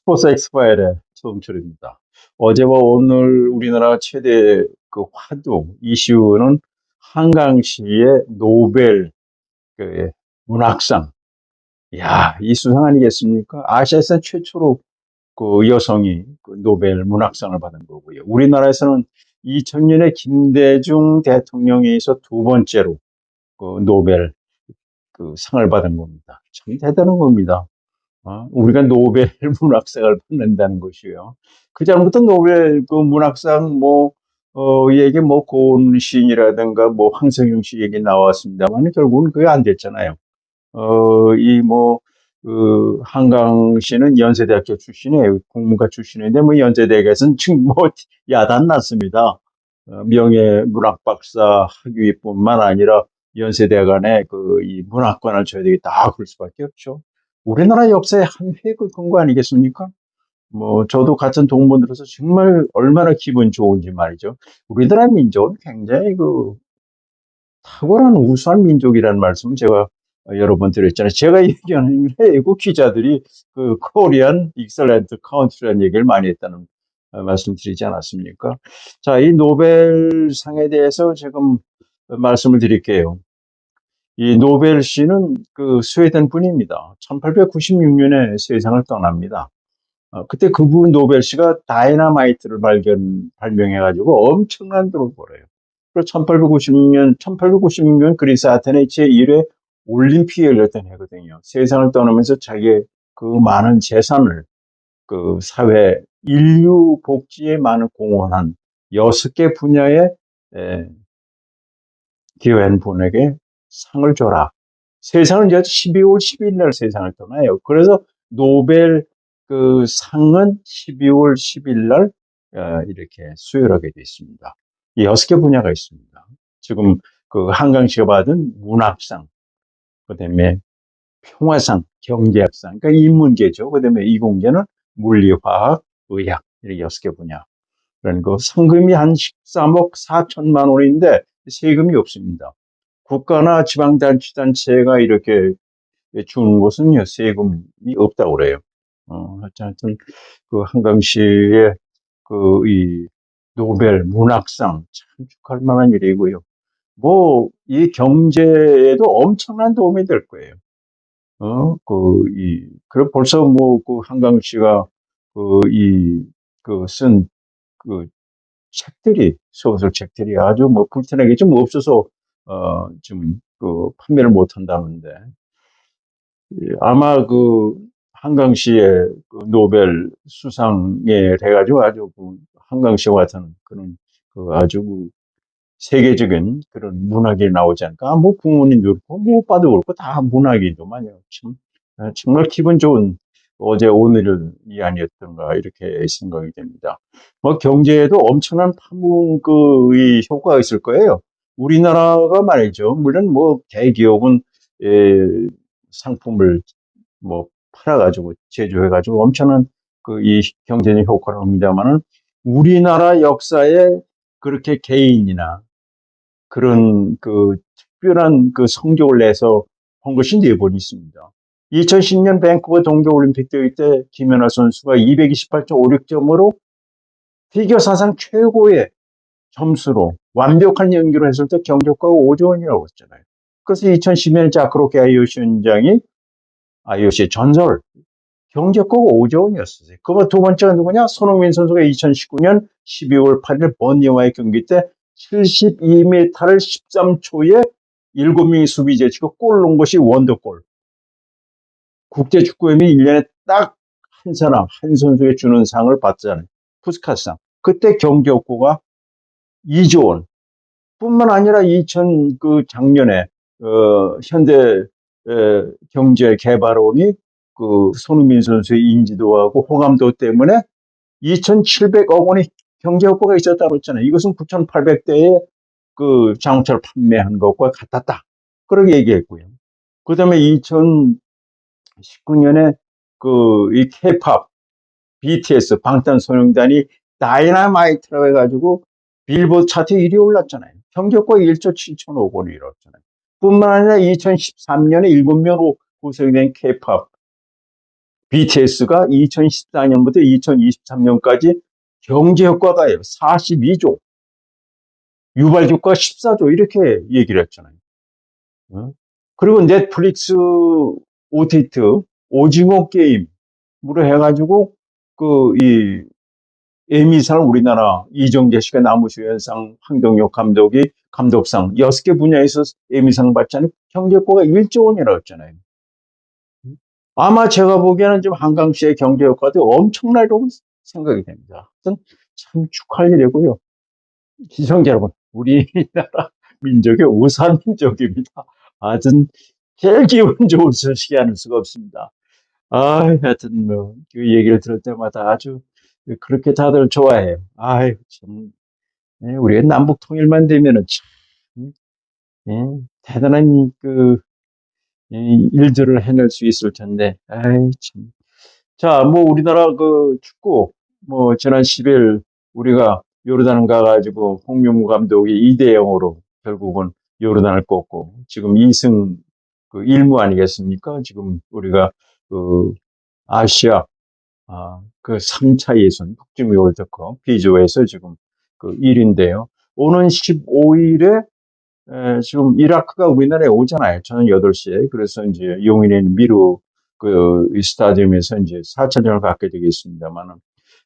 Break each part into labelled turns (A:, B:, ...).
A: 스포츠 엑스파일의 송철입니다. 어제와 오늘 우리나라 최대 그 화두 이슈는 한강시의 노벨 그 문학상. 야, 이 수상 아니겠습니까? 아시아에서는 최초로 그 여성이 그 노벨 문학상을 받은 거고요. 우리나라에서는 2000년에 김대중 대통령에 서 두 번째로 그 노벨 그 상을 받은 겁니다. 참 대단한 겁니다. 우리가 노벨 문학상을 받는다는 것이요. 그 전부터 노벨 그 문학상 얘기 고은 시인이라든가 황석영 씨 얘기 나왔습니다만 결국은 그게 안 됐잖아요. 한강 씨는 연세대학교 출신이에요. 국문과 출신인데 연세대학에서는 지금 야단 났습니다. 명예 문학 박사 학위뿐만 아니라 연세대학 안에 이 문학관을 줘야 되겠다. 그럴 수밖에 없죠. 우리나라 역사의 한 획을 그은 거 아니겠습니까? 저도 같은 동문으로서 정말 얼마나 기분 좋은지 말이죠. 우리나라 민족은 굉장히 탁월한 우수한 민족이라는 말씀을 제가 여러 번 드렸잖아요. 제가 얘기하는 게 외국 기자들이 코리안 익셀런트 카운트리라는 얘기를 많이 했다는 말씀 드리지 않았습니까? 자, 이 노벨상에 대해서 지금 말씀을 드릴게요. 이 노벨 씨는 스웨덴 분입니다. 1896년에 세상을 떠납니다. 그때 그분 노벨 씨가 다이너마이트를 발명해가지고 엄청난 돈을 벌어요. 그리고 1896년 그리스 아테네 제1회 올림픽이 열렸던 해거든요. 세상을 떠나면서 자기의 그 많은 재산을 사회, 인류 복지에 많은 공헌한 6개 분야의 기여한 분에게 상을 줘라. 세상은 이제 12월 10일 날 세상을 떠나요. 그래서 노벨 상은 12월 10일 날 이렇게 수여하게 되어 있습니다. 6개 분야가 있습니다. 지금 한강 씨가 받은 문학상, 그다음에 평화상, 경제학상, 그러니까 인문계죠. 그다음에 이공계는 물리화학, 의학 이렇게 6개 분야. 그런 상금이 한 13억 4천만 원인데 세금이 없습니다. 국가나 지방자치단체가 이렇게 주는 곳은요, 세금이 없다고 그래요. 하여튼, 한강 씨의 이 노벨 문학상 참 축하할 만한 일이고요. 이 경제에도 엄청난 도움이 될 거예요. 그럼 벌써 한강 씨가 쓴 책들이, 소설 책들이 아주 불티나게 좀 없어서, 지금 판매를 못 한다는데, 아마 한강 씨의 노벨 수상에 돼가지고 아주 한강 씨와 같은 그런 아주 세계적인 그런 문학이 나오지 않을까. 부모님도 그렇고, 오빠도 그렇고, 다 문학이더만요. 정말 기분 좋은 어제 오늘이 아니었던가, 이렇게 생각이 됩니다. 경제에도 엄청난 이 효과가 있을 거예요. 우리나라가 말이죠. 물론 대기업은, 상품을 팔아가지고, 제조해가지고 엄청난 이 경제적 효과를 합니다만은, 우리나라 역사에 그렇게 개인이나 그런 특별한 성적을 내서 한 것이 4번 있습니다. 2010년 밴쿠버 동계올림픽 대회 때 김연아 선수가 228.56점으로 피겨 사상 최고의 점수로 완벽한 연기를 했을 때 경적가가 5조 원이라고 했잖아요. 그래서 2010년 자크로케 IOC 위원장이 IOC 전설 경제가가 5조 원이었어요. 두 번째가 누구냐? 손흥민 선수가 2019년 12월 8일 번니와의 경기 때 72m를 13초에 7명의 수비제 치고 골 넣은 것이 원더골. 국제축구협회이 1년에 딱 한 사람, 한 선수에게 주는 상을 받잖아요. 푸스카스상. 그때 경제효과가 2조 원. 뿐만 아니라 작년에, 현대, 경제개발원이 손흥민 선수의 인지도하고 호감도 때문에 2,700억 원의 경제효과가 있었다고 했잖아요. 이것은 9,800대의 자동차를 판매한 것과 같았다. 그렇게 얘기했고요. 그 다음에 2019년에 이 K-팝, BTS, 방탄소년단이 다이너마이트라고 해가지고 빌보드 차트 1위 올랐잖아요. 경제효과가 1조 7천억 원이 이뤘잖아요. 뿐만 아니라 2013년에 7명으로 구성된 K-팝 BTS가 2014년부터 2023년까지 경제 효과가요. 42조, 유발 효과 14조 이렇게 얘기를 했잖아요. 어? 그리고 넷플릭스 OTT 오징어 게임으로 해가지고 이 에미상 우리나라 이정재 씨가 나무주연상, 황정역 감독이 감독상 6개 분야에서 에미상 받자는 경제 효과가 1조 원이라고 했잖아요. 아마 제가 보기에는 지금 한강 씨의 경제 효과도 엄청나다고 생각이 됩니다. 하여튼 참 축하할 일이고요. 시청자 여러분, 우리나라 민족의 우산 민족입니다. 하여튼 제일 기분 좋은 소식이 아닐 수가 없습니다. 하여튼 뭐 그 얘기를 들을 때마다 아주 그렇게 다들 좋아해요. 참, 우리가 남북 통일만 되면은 참, 대단한 일들을 해낼 수 있을 텐데, 참. 자, 뭐 우리나라 그 축구, 뭐 지난 10일 우리가 요르단 가가지고 홍명보 감독이 2대 0으로 결국은 요르단을 꺾고 지금 2승 그 1무 아니겠습니까? 지금 우리가 그 아시아 그 3차 예선 북중미 월드컵 B조에서 지금 그 1인데요. 오는 15일에 지금 이라크가 우리나라에 오잖아요. 저는 8시에. 그래서 이제 용인에 있는 미루 이 스타디움에서 이제 4차전을 갖게 되겠습니다만은.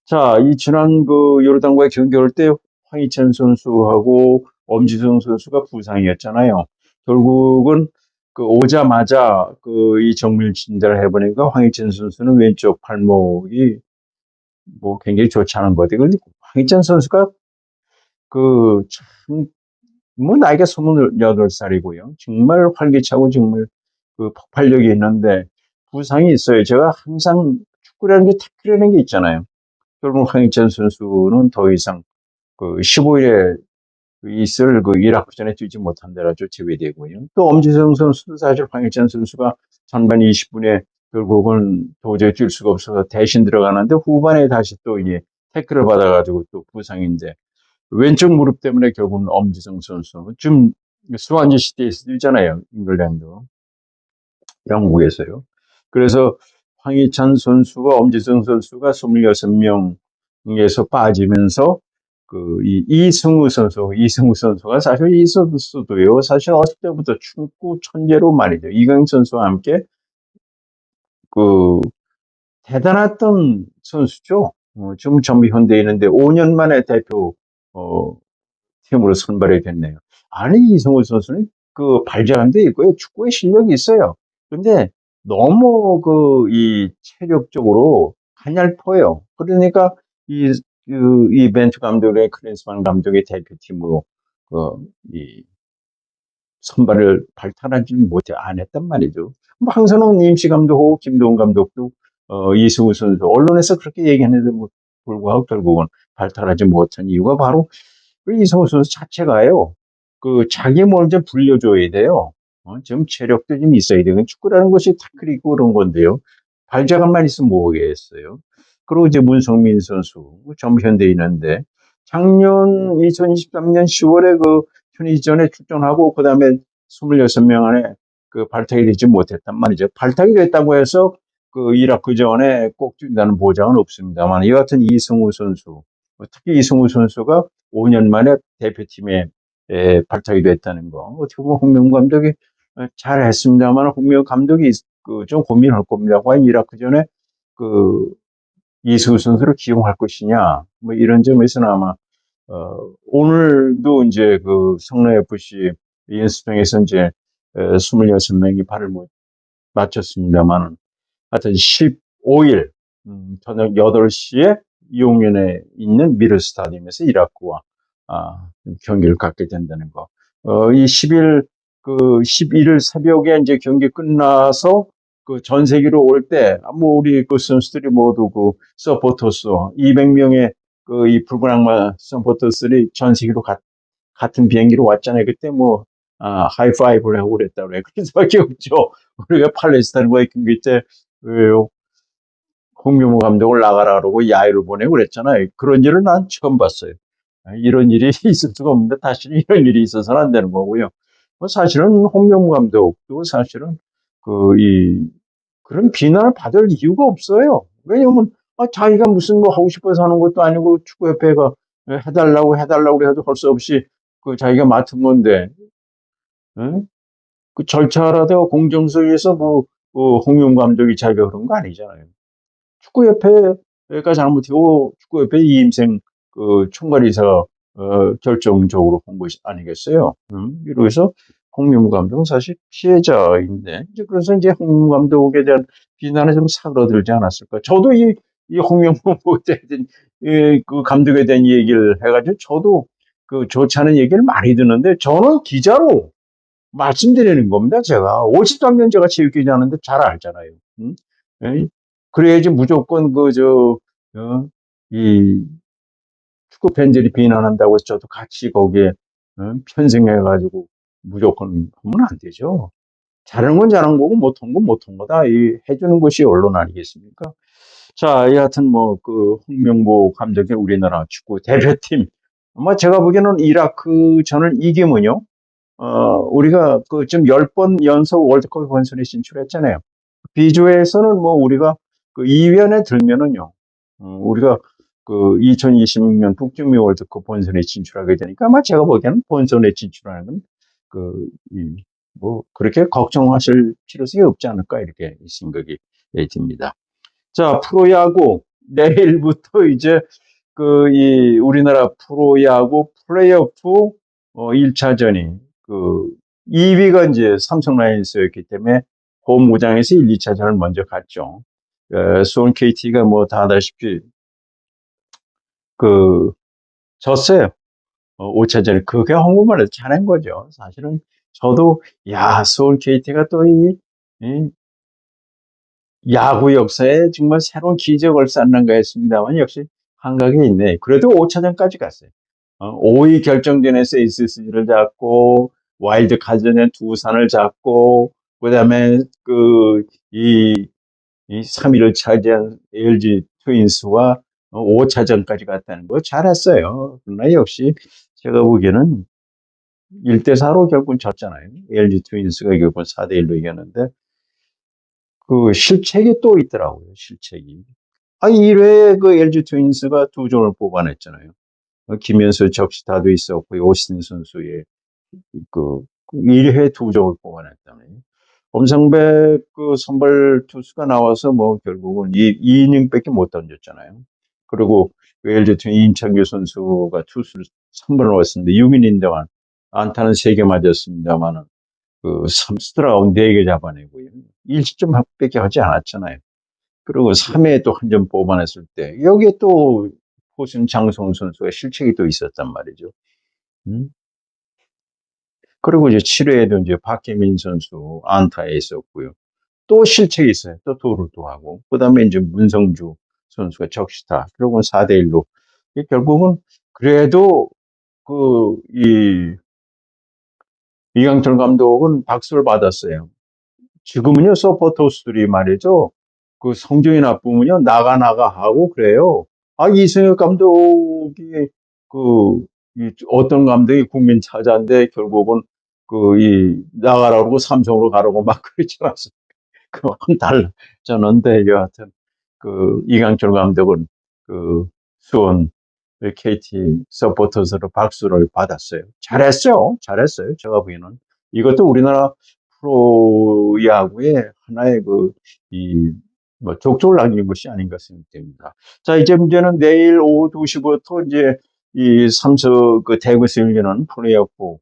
A: 자, 이 지난 그 요르단과의 경기할 때 황희찬 선수하고 엄지성 선수가 부상이었잖아요. 결국은 그 오자마자 이 정밀 진단을 해보니까 황희찬 선수는 왼쪽 팔목이 뭐 굉장히 좋지 않은 것 같아요. 근데 황희찬 선수가 참, 뭐 나이가 28살이고요. 정말 활기차고 정말 그 폭발력이 있는데 부상이 있어요. 제가 항상 축구라는 게 태클이라는 게 있잖아요. 결국 황희찬 선수는 더 이상 15일에 있을 이라크전에 뛰지 못한 데라도 제외되고요. 또 엄지성 선수도 사실 황희찬 선수가 전반 20분에 결국은 도저히 뛸 수가 없어서 대신 들어가는데 후반에 다시 또 이게 태클을 받아가지고 또 부상인데 왼쪽 무릎 때문에 결국은 엄지성 선수 지금 스완지 시티에서 뛰잖아요. 잉글랜드 영국에서요. 그래서 황희찬 선수가 엄지성 선수가 26명에서 빠지면서 이승우 선수가 사실 있었어도요. 사실 어릴 때부터 축구 천재로 말이죠. 이강인 선수와 함께 그 대단했던 선수죠. 지금 전미 현대에 있는데 5년 만에 대표 어, 팀으로 선발이 됐네요. 아니 이승우 선수는 발전한 데 있고요. 축구의 실력이 있어요. 근데 너무 이 체력적으로 가냘퍼요. 그러니까 이 벤투 감독의 크리스만 감독의 대표팀으로 이 선발을 발탁하지 못해 안 했단 말이죠. 뭐 황선홍 임시 감독하고 김동훈 감독도 이승우 선수 언론에서 그렇게 얘기했는데 뭐 불구하고 결국은 발탁하지 못한 이유가 바로 이승우 선수 자체가요. 자기 몸을 좀 불려줘야 돼요. 좀 체력도 좀 있어야 돼요. 축구라는 것이 타클이고 그런 건데요. 발자국만 있으면 뭐겠어요. 그리고 이제 문성민 선수, 전현대에 있는데 작년 2023년 10월에 편의전에 출전하고 그다음에 26명 안에 발탁이 되지 못했단 말이죠. 발탁이 됐다고 해서 이라크 전에 꼭 뛴다는 보장은 없습니다만 이 같은 이승우 선수, 특히 이승우 선수가 5년 만에 대표팀에 발탁이 됐다는 거. 어떻게 보면 홍명보 감독이 잘했습니다만 홍명보 감독이 좀 고민할 겁니다. 과연 이라크 전에 이승우 선수를 기용할 것이냐. 뭐 이런 점에서는 아마 오늘도 이제 성남FC 연습장에서 이제 26명이 발을 못 맞췄습니다만 하여튼 15일 저녁 8시에 용인에 있는 미르 스타디움에서 이라크와 경기를 갖게 된다는 거. 이 10일 11일 새벽에 이제 경기 끝나서 전 세계로 올 때, 뭐 우리 선수들이 모두 서포터스 200명의 이 붉은 악마 서포터스들이 전 세계로 같은 비행기로 왔잖아요. 그때 뭐 하이파이브를 하고 그랬다고 그래요. 그럴 수밖에 없죠. 우리가 팔레스타인과의 경기 때 홍명보 감독을 나가라 그러고 야유를 보내고 그랬잖아요. 그런 일을 난 처음 봤어요. 이런 일이 있을 수가 없는데 다시는 이런 일이 있어서는 안 되는 거고요. 뭐 사실은 홍명보 감독도 사실은 그런 비난을 받을 이유가 없어요. 왜냐면 자기가 무슨 뭐 하고 싶어서 하는 것도 아니고 축구협회가 해달라고 해도 할 수 없이 그 자기가 맡은 건데, 응? 그 절차라든가 공정성에서 홍명 감독이 자기가 그런 거 아니잖아요. 축구협회가 잘못이고 축구협회 이임생 그 총괄이사가 결정적으로 한 것이 아니겠어요. 이러면서 홍명보 감독은 사실 피해자인데 이제 그래서 이제 홍명보 감독에 대한 비난에 좀 사그러들지 않았을까. 저도 이 홍명보에 대한 그 감독에 대한 얘기를 해가지고 저도 그 좋지 않은 얘기를 많이 듣는데 저는 기자로 말씀드리는 겁니다. 제가 53년 제가 체육기자하는데 잘 알잖아요. 응? 에? 그래야지 무조건 이 축구 팬들이 비난한다고 해서 저도 같이 거기에 편승해가지고 무조건 하면 안 되죠. 잘하는 건 잘한 거고 못한 건 못한 거다. 해주는 것이 언론 아니겠습니까? 자, 여하튼 홍명보 감독의 우리나라 축구 대표팀. 아마 제가 보기에는 이라크전을 이기면요. 우리가 지금 10번 연속 월드컵 본선에 진출했잖아요. 비조에서는 뭐 우리가 2위 안에 들면은요, 우리가 2026년 북중미 월드컵 본선에 진출하게 되니까 아마 제가 보기에는 본선에 진출하는 건 그렇게 걱정하실 필요성이 없지 않을까 이렇게 생각이 듭니다. 자, 프로야구 내일부터 이제 우리나라 프로야구 플레이오프 1차전이 2위가 이제 삼성 라이온스였기 때문에 홈구장에서 1, 2차전을 먼저 갔죠. 수원 KT가 뭐 다 아다시피 졌어요. 5차전에 그게 한국말로 잘한 거죠. 사실은 저도 수원 KT가 또 이 야구 역사에 정말 새로운 기적을 쌓는가 했습니다만 역시 한각이 있네. 그래도 5차전까지 갔어요. 5위 결정전에서 SSG를 잡고 와일드 카드는 두산을 잡고 그다음에 이 3위를 차지한 LG 트윈스와 5차전까지 갔다는 거 잘했어요. 그러나 역시 제가 보기에는 1대4로 결국은 졌잖아요. LG 트윈스가 결국은 4대1로 이겼는데 실책이 또 있더라고요. 실책이. 1회에 LG 트윈스가 2점을 뽑아냈잖아요. 김현수 적시타도 있었고 오신 선수의 1회 2점을 뽑아냈다네요. 엄상백 선발 투수가 나와서 뭐 결국은 2이닝밖에 못 던졌잖아요. 그리고 LG 트윈 임창규 선수가 투수를 선발을 왔습니다. 6이닝 동안 안타는 3개 맞았습니다만은 3스트라운 4개 잡아내고요. 1실점밖에 하지 않았잖아요. 그리고 3회에 또 한 점 뽑아냈을 때 여기에 또 포수는 장성훈 선수가 실책이 또 있었단 말이죠. 그리고 이제 7회에도 이제 박혜민 선수 안타에 있었고요. 또 실책이 있어요. 또 도루도 하고. 그 다음에 이제 문성주 선수가 적시타. 그리고 4대1로. 결국은 그래도 이강철 감독은 박수를 받았어요. 지금은요, 서포터스들이 말이죠. 성적이 나쁘면요, 나가 하고 그래요. 이승엽 감독이, 어떤 감독이 국민 차자인데, 결국은, 나가라고 그러고 삼성으로 가라고 막 그러지 않았어요. 그건 달라졌는데, 여하튼, 이강철 감독은, 수원, KT 서포터스로 박수를 받았어요. 잘했어요. 제가 보기에는. 이것도 우리나라 프로야구의 하나의 족적을 남긴 것이 아닌가 생각됩니다. 자, 이제 문제는 내일 오후 2시부터 이제 대구에서 열리는 프로야구,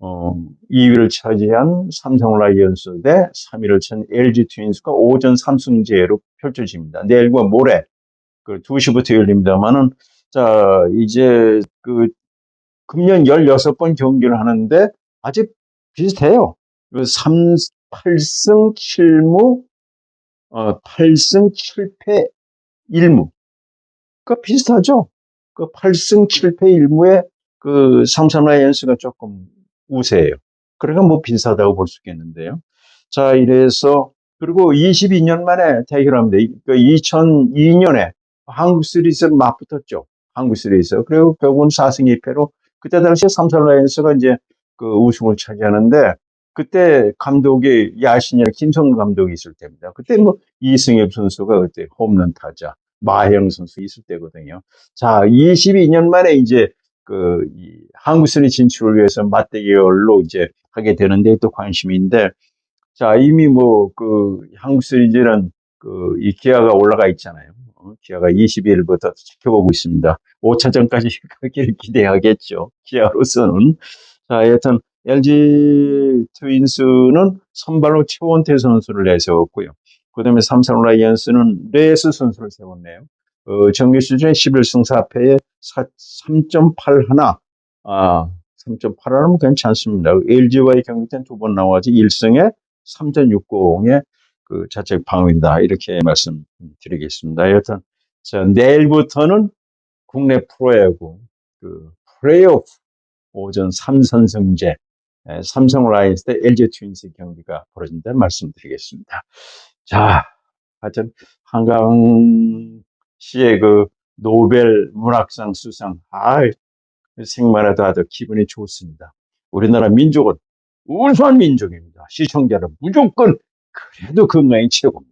A: 2위를 차지한 삼성 라이온스 대 3위를 친 LG 트윈스가 오전 3승제로 펼쳐집니다. 내일과 모레, 2시부터 열립니다만은, 자, 이제 금년 16번 경기를 하는데 아직 비슷해요. 8승 7무, 8승 7패 1무. 비슷하죠? 8승 7패 1무에 삼성 라이온스가 조금 우세해요. 그러니까 뭐 비슷하다고 볼 수 있겠는데요. 자, 이래서, 그리고 22년 만에 대결합니다. 2002년에 한국 시리즈 맞붙었죠. 한국 시리즈. 그리고 결국은 4승 2패로 그때 당시에 삼성 라이온스가 이제 우승을 차지하는데 그때 감독이 야신이라 김성근 감독이 있을 때입니다. 그때 뭐 이승엽 선수가 그때 홈런 타자, 마형 선수 있을 때거든요. 자, 22년 만에 이제 이 한국 시리즈 진출을 위해서 맞대결로 이제 하게 되는데 또 관심인데, 자, 이미 뭐 한국 시리즈는 이 기아가 올라가 있잖아요. 기아가 22일부터 지켜보고 있습니다. 5차전까지 가기를 기대하겠죠. 기아로서는. 자, 하여튼 LG 트윈스는 선발로 최원태 선수를 내세웠고요. 그다음에 삼성 라이언스는 레이스 선수를 세웠네요. 정규 시즌에 11승 4패에 3.81. 아, 3.81은 괜찮습니다. LG와의 경기 때는 두 번 나와지 1승에 3.60의 자책 방어이다. 이렇게 말씀드리겠습니다. 여튼, 자, 내일부터는 국내 프로야구, 플레이오프 오전 3선승제, 삼성 라이온스 대 LG 트윈스 경기가 벌어진다는 말씀드리겠습니다. 자, 하여튼, 한강 씨의 노벨 문학상 수상, 생각만 해도 아주 기분이 좋습니다. 우리나라 민족은 우수한 민족입니다. 시청자는 무조건 그래도 건강이 최고입니다.